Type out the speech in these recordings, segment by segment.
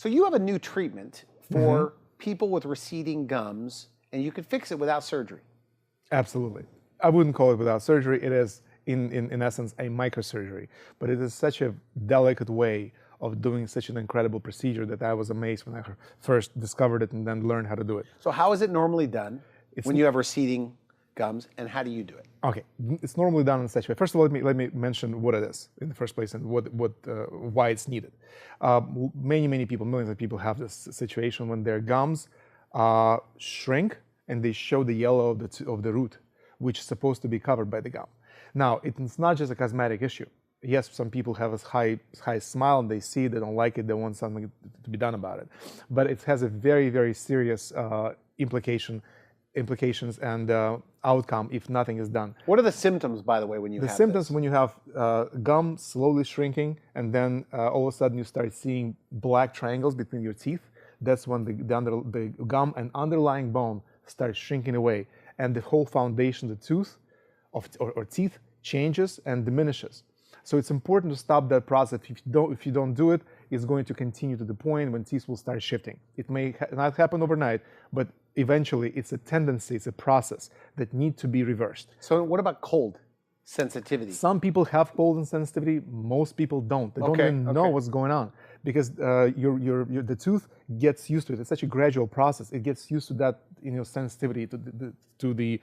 So you have a new treatment for people with receding gums, and you could fix it without surgery. Absolutely. I wouldn't call it without surgery. It is, in essence, a microsurgery. But it is such a delicate way of doing such an incredible procedure that I was amazed when I first discovered it and then learned how to do it. So how is it normally done when you have receding gums, and how do you do it? Okay, it's normally done in such a way. First of all, let me mention what it is in the first place and why it's needed. Many people, millions of people have this situation when their gums shrink and they show the yellow of the root, which is supposed to be covered by the gum. Now, it's not just a cosmetic issue. Yes, some people have a high smile and they see it, they don't like it, they want something to be done about it. But it has a very, very serious implications and outcome if nothing is done. What are the symptoms, by the way, when you have The symptoms when you have gum slowly shrinking and then all of a sudden you start seeing black triangles between your teeth. That's when the gum and underlying bone starts shrinking away, and the whole foundation, the tooth or teeth, changes and diminishes. So it's important to stop that process. If you don't do it, it's going to continue to the point when teeth will start shifting. It may not happen overnight, but eventually it's a tendency, it's a process that needs to be reversed. So what about cold sensitivity? Some people have cold and sensitivity, most people don't. They don't even know what's going on because the tooth gets used to it. It's such a gradual process. It gets used to that sensitivity to the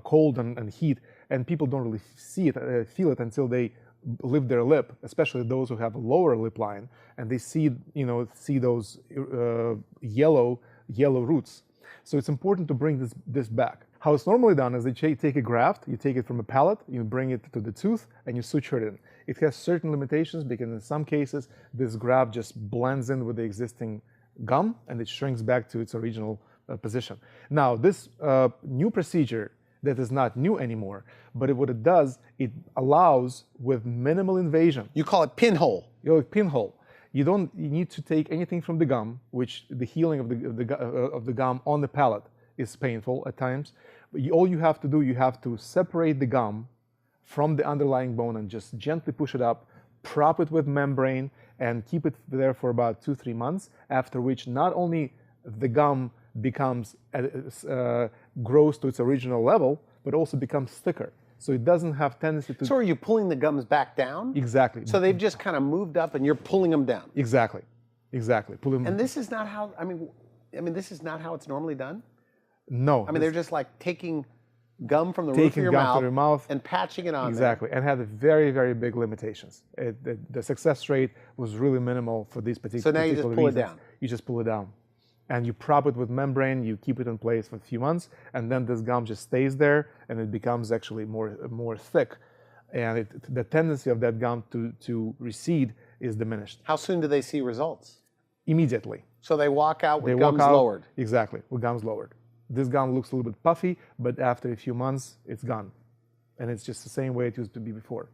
cold and heat, and people don't really feel it until they lift their lip, especially those who have a lower lip line, and they see those yellow roots. So it's important to bring this back. How it's normally done is they take a graft, you take it from a palate, you bring it to the tooth, and you suture it in. It has certain limitations because in some cases this graft just blends in with the existing gum and it shrinks back to its original position. Now, this new procedure that is not new anymore, but what it does, it allows with minimal invasion. You call it pinhole. Pinhole. You don't need to take anything from the gum, which the healing of the gum on the palate is painful at times. But all you have to do, you have to separate the gum from the underlying bone and just gently push it up, prop it with membrane, and keep it there for about 2-3 months, after which not only the gum grows to its original level, but also becomes thicker. So it doesn't have tendency to... So are you pulling the gums back down? Exactly. So they've just kind of moved up and you're pulling them down? Exactly. And this is not how, I mean, this is not how it's normally done? No. I mean, they're just like taking gum from the roof of your mouth and patching it on exactly, there. and had very, very big limitations. The success rate was really minimal for these particular So now you just pull it down? You just pull it down. And you prop it with membrane, you keep it in place for a few months, and then this gum just stays there, and it becomes actually more thick. And the tendency of that gum to recede is diminished. How soon do they see results? Immediately. So they walk out with gums lowered? Exactly, with gums lowered. This gum looks a little bit puffy, but after a few months, it's gone. And it's just the same way it used to be before.